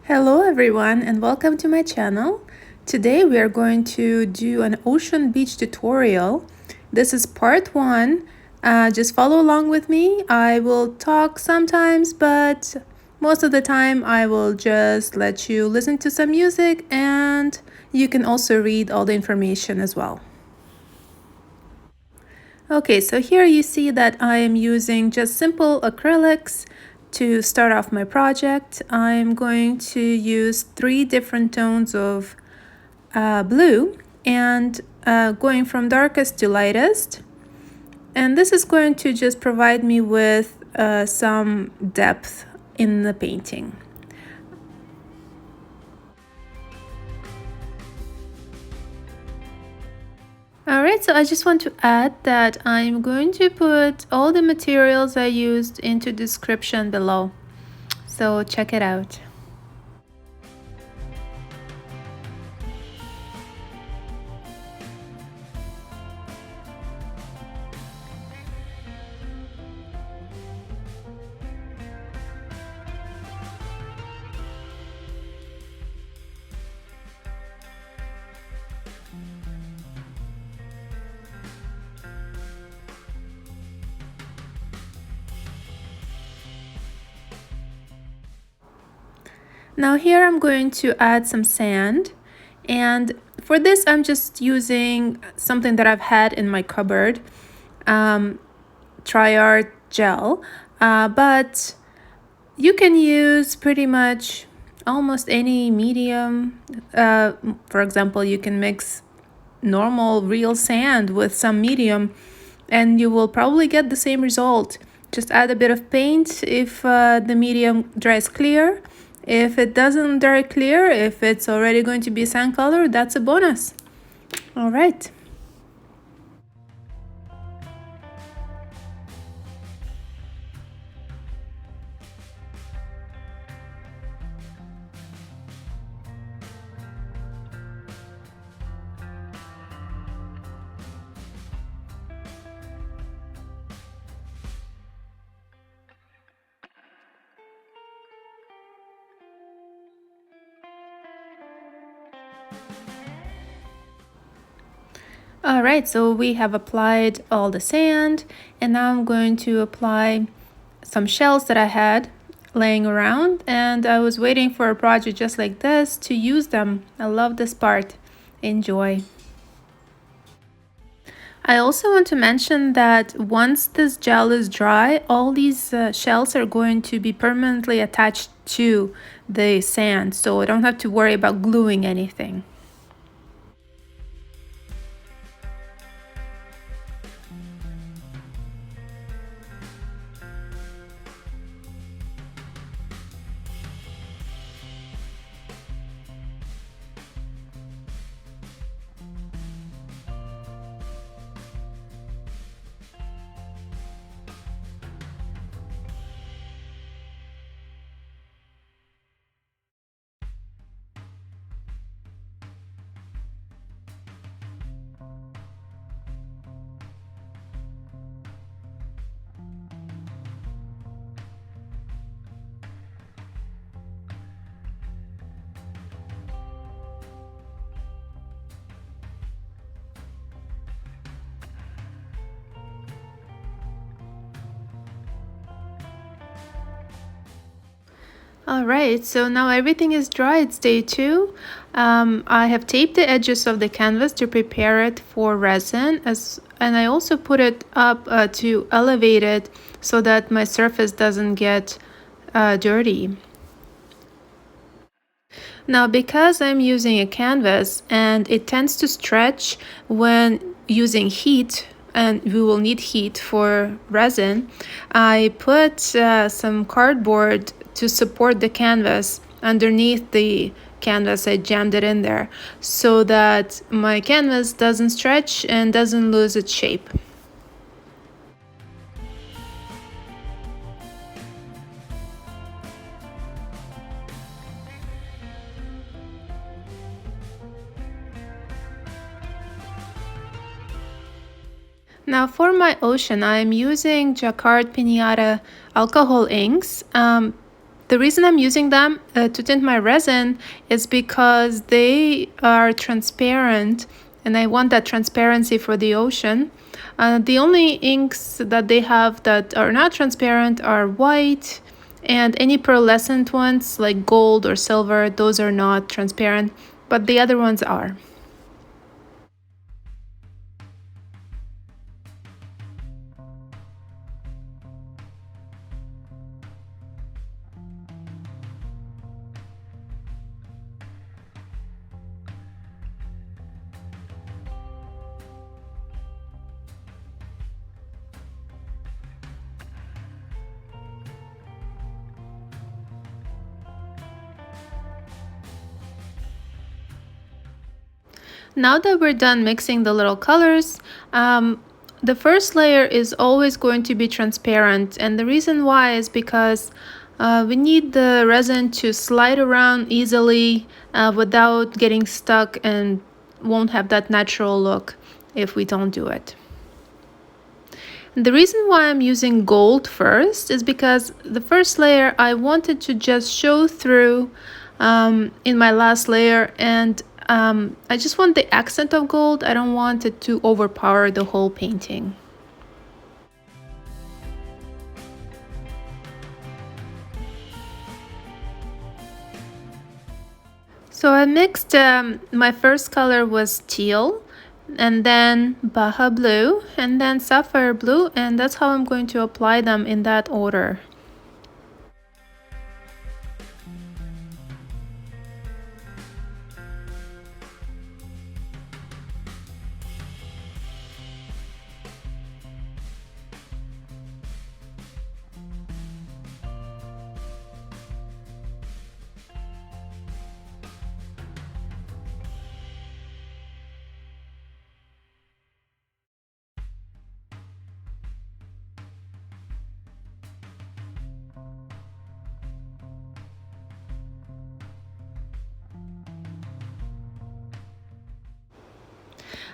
Hello everyone and welcome to my channel. Today we are going to do an ocean beach tutorial. This is part 1. Just follow along with me. I will talk sometimes, but most of the time I will just let you listen to some music, and you can also read all the information as well. Okay, so here you see that I am using just simple acrylics to start off my project. I'm going to use 3 different tones of blue and going from darkest to lightest. And this is going to just provide me with some depth in the painting. Alright, so I just want to add that I'm going to put all the materials I used into description below. So check it out. Now here I'm going to add some sand, and for this I'm just using something that I've had in my cupboard, Triart gel, but you can use pretty much almost any medium. For example, you can mix normal real sand with some medium and you will probably get the same result. Just add a bit of paint if the medium dries clear. If it doesn't dry clear, if it's already going to be sand color, that's a bonus. All right. Alright, so we have applied all the sand, and now I'm going to apply some shells that I had laying around, and I was waiting for a project just like this to use them. I love this part. Enjoy. I also want to mention that once this gel is dry, all these shells are going to be permanently attached to the sand, so I don't have to worry about gluing anything. Alright, so now everything is dry. It's day 2. I have taped the edges of the canvas to prepare it for resin, and I also put it up to elevate it so that my surface doesn't get dirty. Now, because I'm using a canvas and it tends to stretch when using heat, and we will need heat for resin, I put some cardboard to support the canvas underneath the canvas. I jammed it in there so that my canvas doesn't stretch and doesn't lose its shape. Now for my ocean, I'm using Jacquard Piñata Alcohol Inks. The reason I'm using them to tint my resin is because they are transparent, and I want that transparency for the ocean. The only inks that they have that are not transparent are white, and any pearlescent ones like gold or silver, those are not transparent, but the other ones are. Now that we're done mixing the little colors, the first layer is always going to be transparent, and the reason why is because we need the resin to slide around easily without getting stuck, and won't have that natural look if we don't do it. And the reason why I'm using gold first is because the first layer I wanted to just show through in my last layer, and I just want the accent of gold. I don't want it to overpower the whole painting. So I mixed, my first color was teal, and then Baja blue, and then sapphire blue, and that's how I'm going to apply them in that order.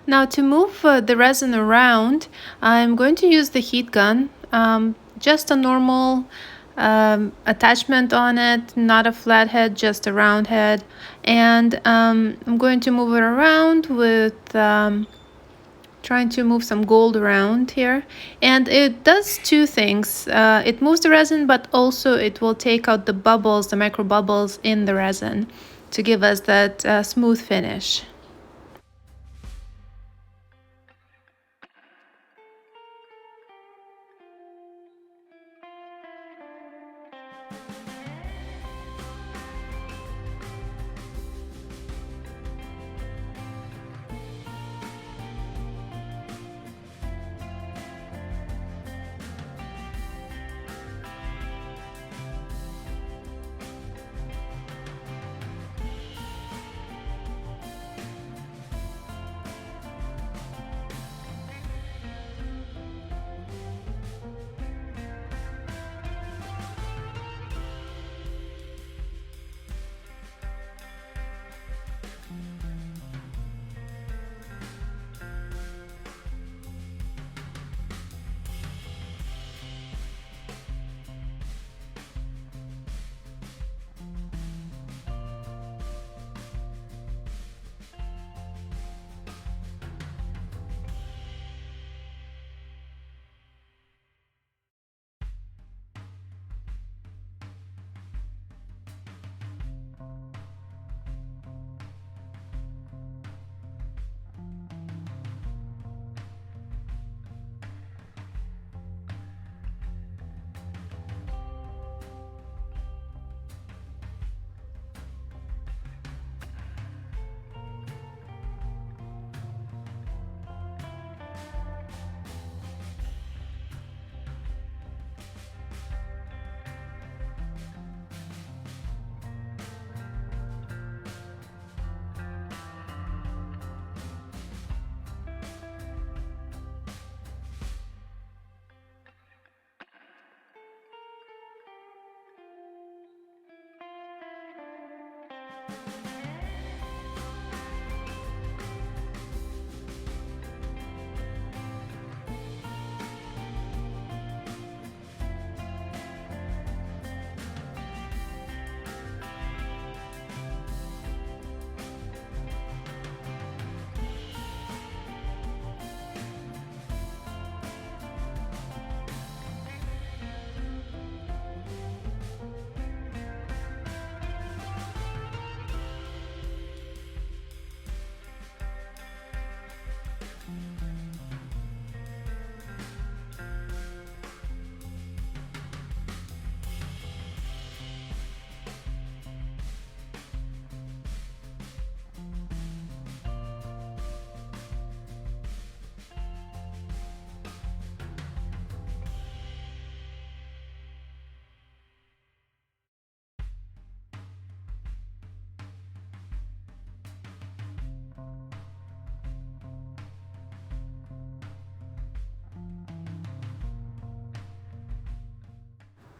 Now to move the resin around, I'm going to use the heat gun, just a normal attachment on it, not a flat head, just a round head, and I'm going to move it around with trying to move some gold around here, and it does two things. It moves the resin, but also it will take out the bubbles, the micro bubbles in the resin, to give us that smooth finish.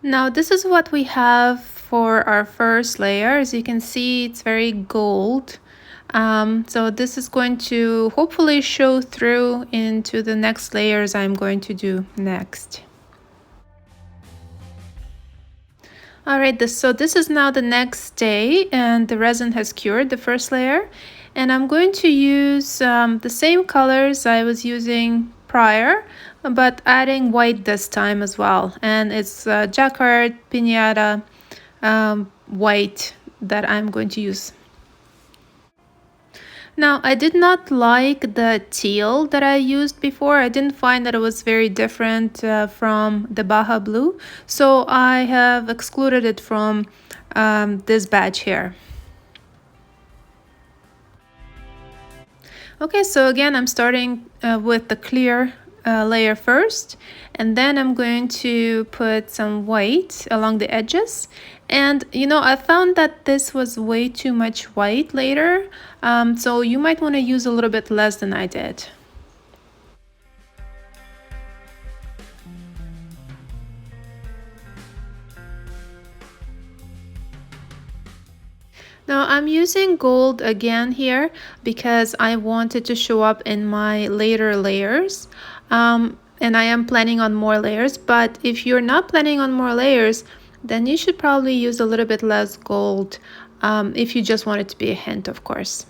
Now this is what we have for our first layer. As you can see, it's very gold. So this is going to hopefully show through into the next layers I'm going to do next. Alright, so this is now the next day and the resin has cured the first layer. And I'm going to use the same colors I was using prior, but adding white this time as well. And it's Jacquard Piñata white that I'm going to use. Now, I did not like the teal that I used before. I didn't find that it was very different from the Baja blue. So I have excluded it from this batch here. Okay, so again, I'm starting with the clear layer first, and then I'm going to put some white along the edges. And you know, I found that this was way too much white later, so you might want to use a little bit less than I did. Now I'm using gold again here because I wanted to show up in my later layers. And I am planning on more layers, but if you're not planning on more layers, then you should probably use a little bit less gold if you just want it to be a hint, of course.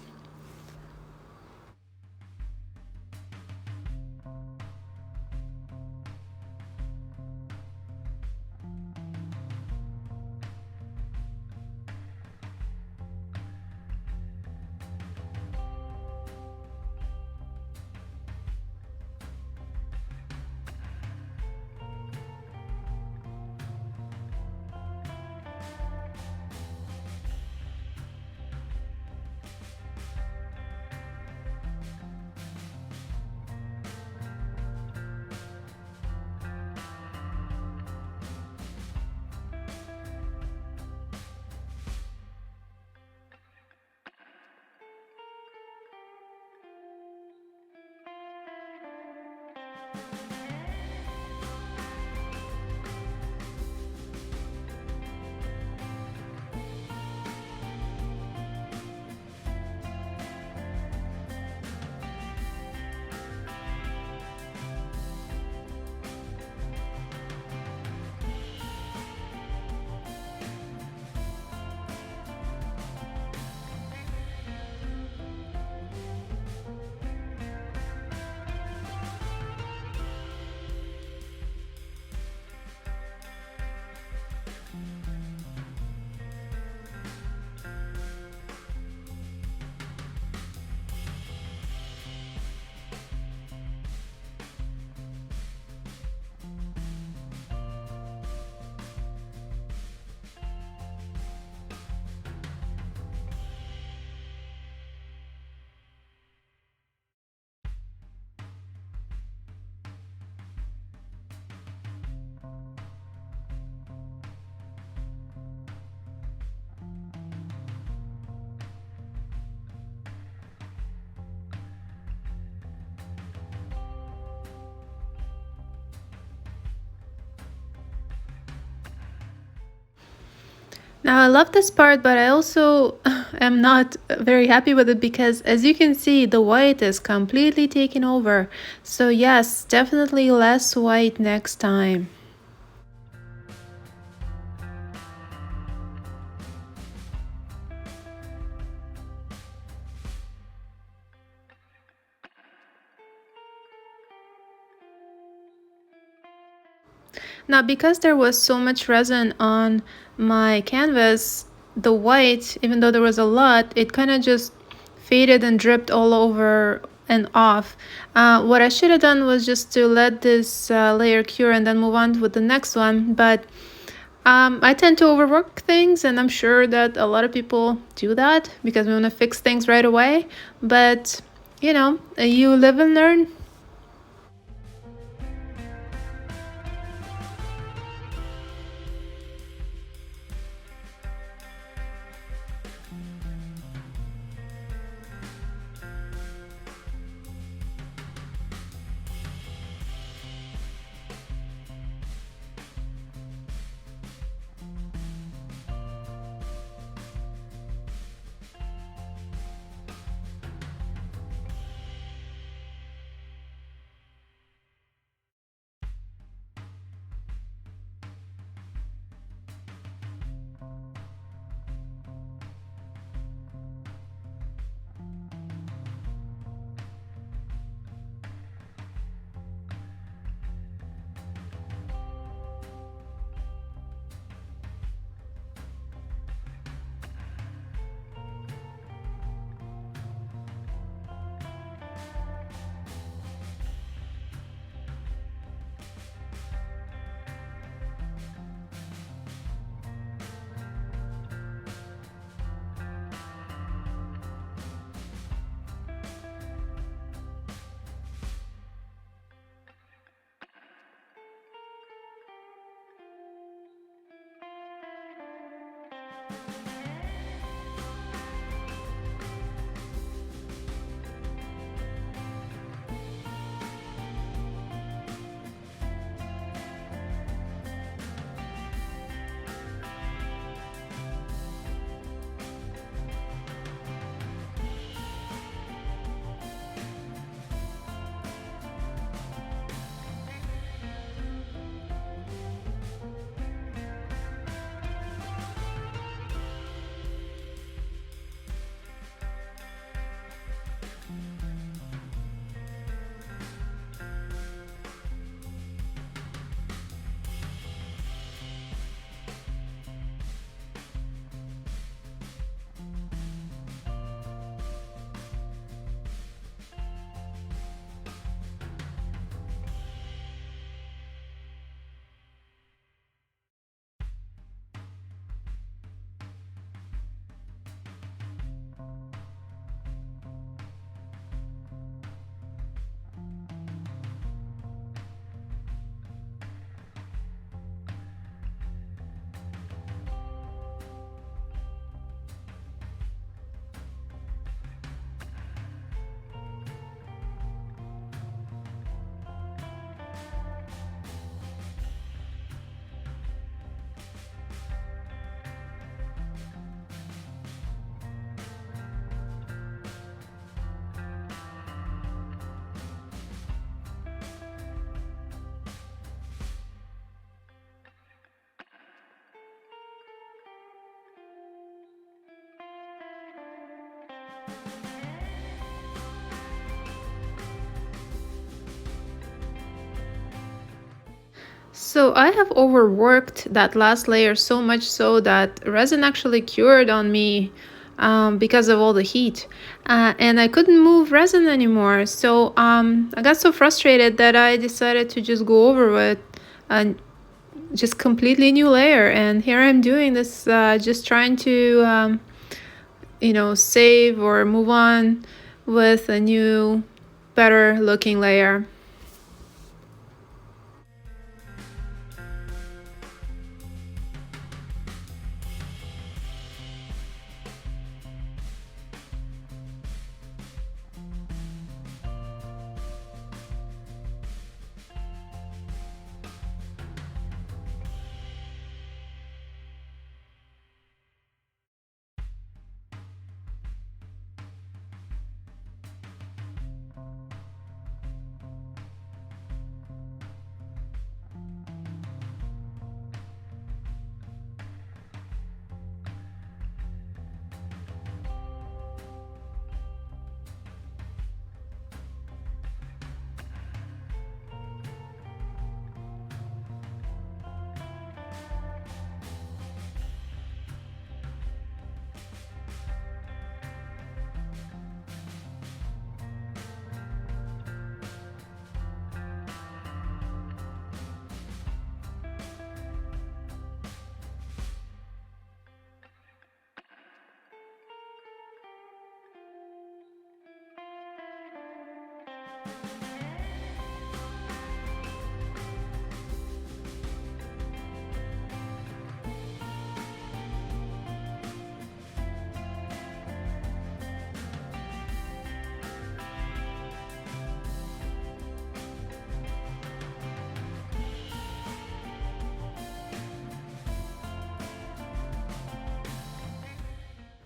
Now I love this part, but I also am not very happy with it because as you can see, the white is completely taken over. So yes, definitely less white next time. Now, because there was so much resin on my canvas, the white, even though there was a lot, it kind of just faded and dripped all over and off. What I should have done was just to let this layer cure and then move on with the next one, but I tend to overwork things, and I'm sure that a lot of people do that because we want to fix things right away, but you know, you live and learn. So I have overworked that last layer so much so that resin actually cured on me because of all the heat. And I couldn't move resin anymore. So I got so frustrated that I decided to just go over with a just completely new layer. And here I'm doing this, just trying to, save or move on with a new, better looking layer.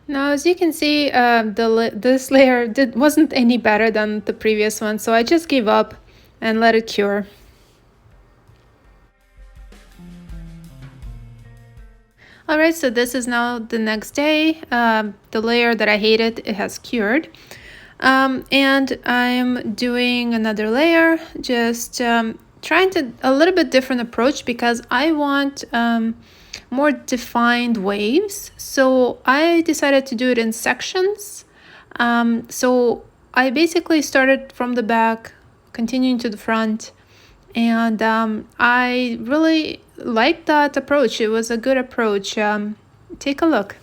Now, as you can see, this layer wasn't any better than the previous one, so I just gave up and let it cure. Alright, so this is now the next day. The layer that I hated, it has cured. And I'm doing another layer, just trying a little bit different approach because I want more defined waves. So I decided to do it in sections. So I basically started from the back, continuing to the front, and I really liked that approach. It was a good approach. Take a look.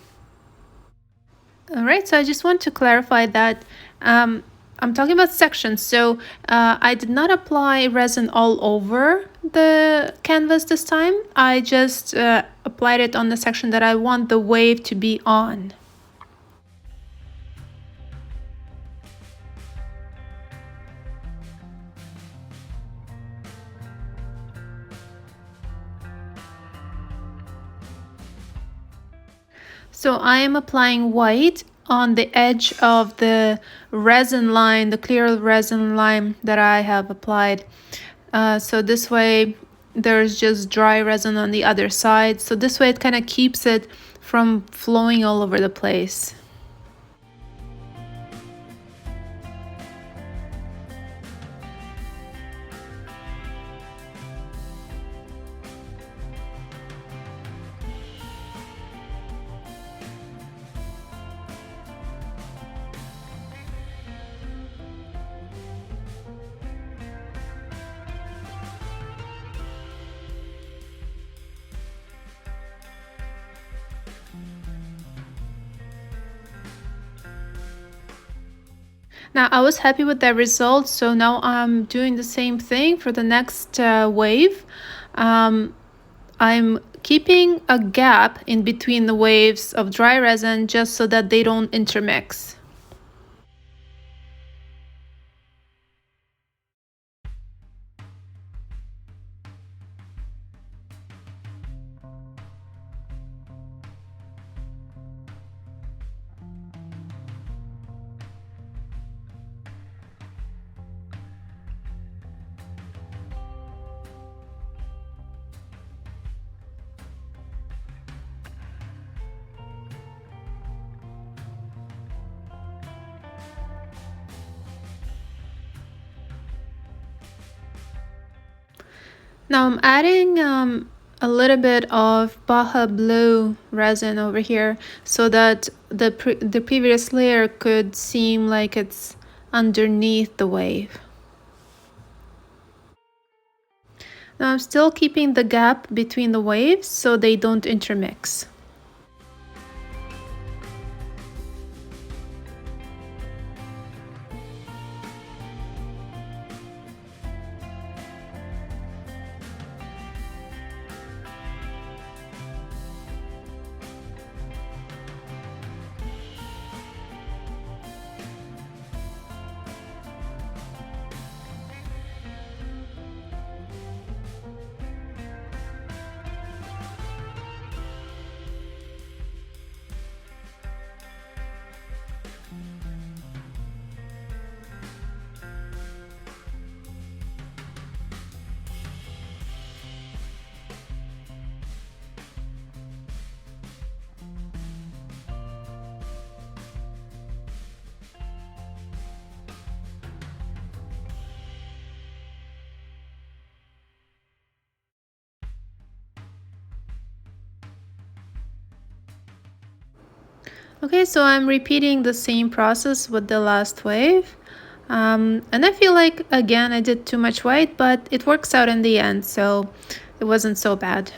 All right, so I just want to clarify that I'm talking about sections. So I did not apply resin all over the canvas this time. I just applied it on the section that I want the wave to be on. So I am applying white on the edge of the resin line, the clear resin line that I have applied. So this way there's just dry resin on the other side. So this way it kind of keeps it from flowing all over the place. Now I was happy with that result, so now I'm doing the same thing for the next wave. I'm keeping a gap in between the waves of dry resin just so that they don't intermix. Now I'm adding a little bit of Baja blue resin over here so that the previous layer could seem like it's underneath the wave. Now I'm still keeping the gap between the waves so they don't intermix. Okay, so I'm repeating the same process with the last wave. And I feel like, again, I did too much white, but it works out in the end, so it wasn't so bad.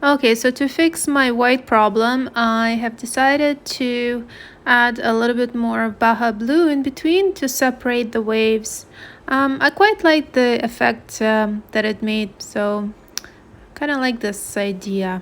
Okay, so to fix my white problem, I have decided to add a little bit more of Baja Blue in between to separate the waves. I quite like the effect that it made, so kind of like this idea.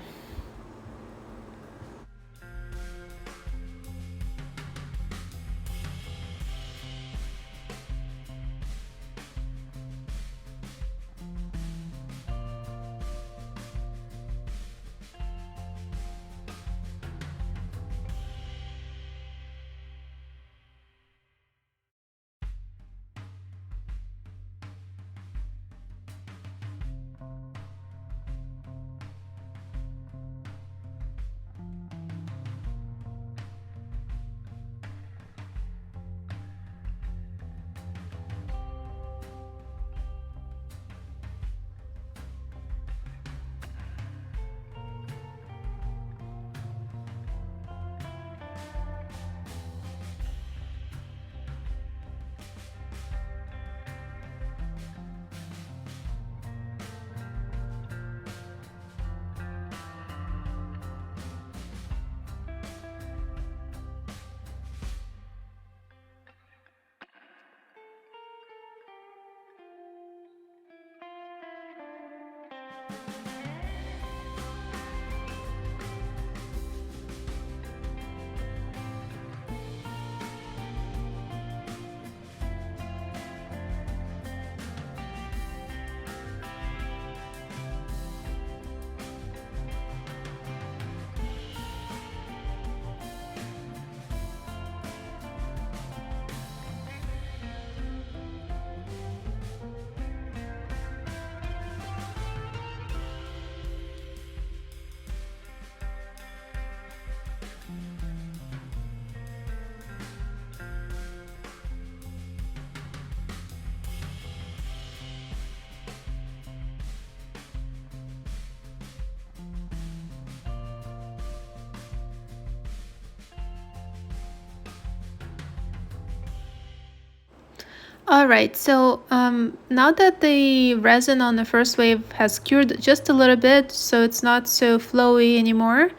Alright, so now that the resin on the first wave has cured just a little bit, so it's not so flowy anymore,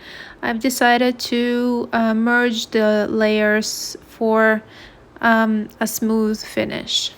I've decided to merge the layers for a smooth finish.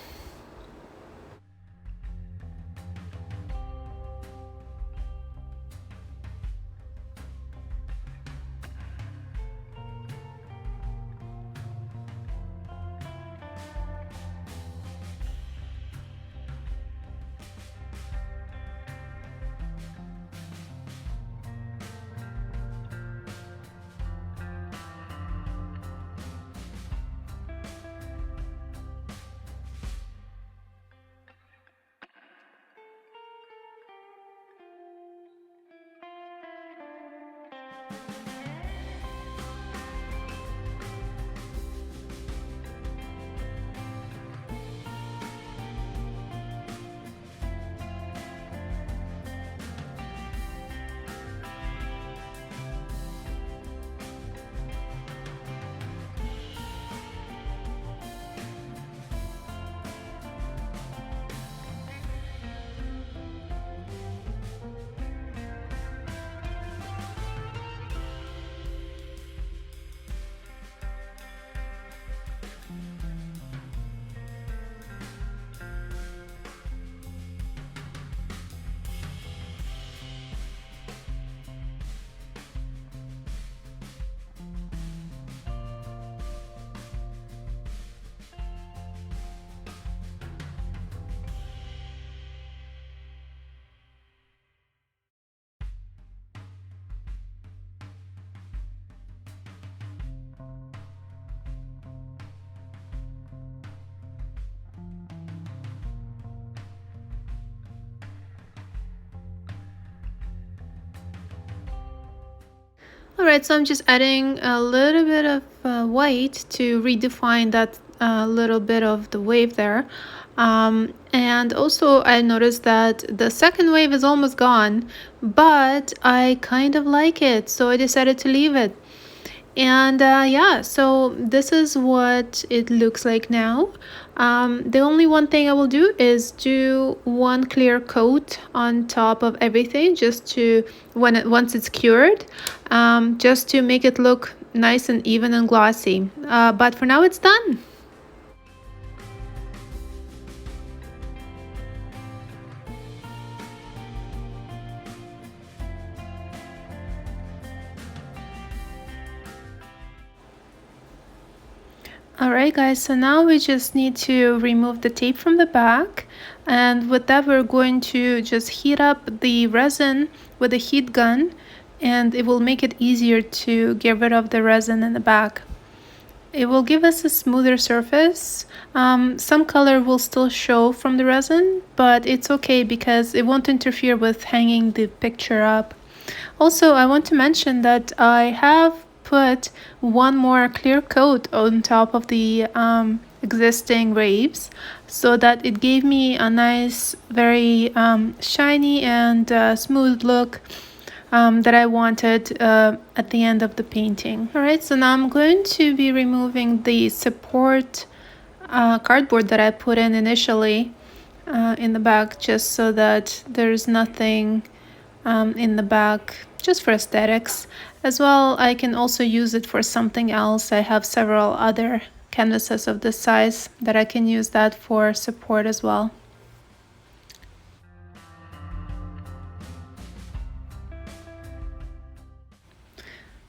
Alright, so I'm just adding a little bit of white to redefine that little bit of the wave there. And also I noticed that the second wave is almost gone, but I kind of like it, so I decided to leave it. And yeah, so this is what it looks like now. The only one thing I will do is do one clear coat on top of everything, just to once it's cured, just to make it look nice and even and glossy. But for now it's done. Alright guys, so now we just need to remove the tape from the back, and with that we're going to just heat up the resin with a heat gun, and it will make it easier to get rid of the resin in the back. It will give us a smoother surface. Some color will still show from the resin, but it's okay because it won't interfere with hanging the picture up. Also, I want to mention that I have put one more clear coat on top of the existing waves, so that it gave me a nice, very shiny and smooth look that I wanted at the end of the painting. Alright, so now I'm going to be removing the support cardboard that I put in initially in the back, just so that there's nothing in the back, just for aesthetics. As well, I can also use it for something else. I have several other canvases of this size that I can use that for support as well.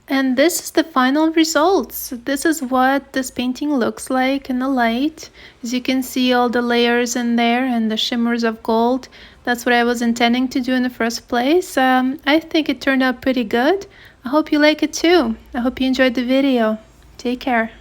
And this is the final results. This is what this painting looks like in the light. As you can see, all the layers in there and the shimmers of gold. That's what I was intending to do in the first place. I think it turned out pretty good. I hope you like it too. I hope you enjoyed the video. Take care.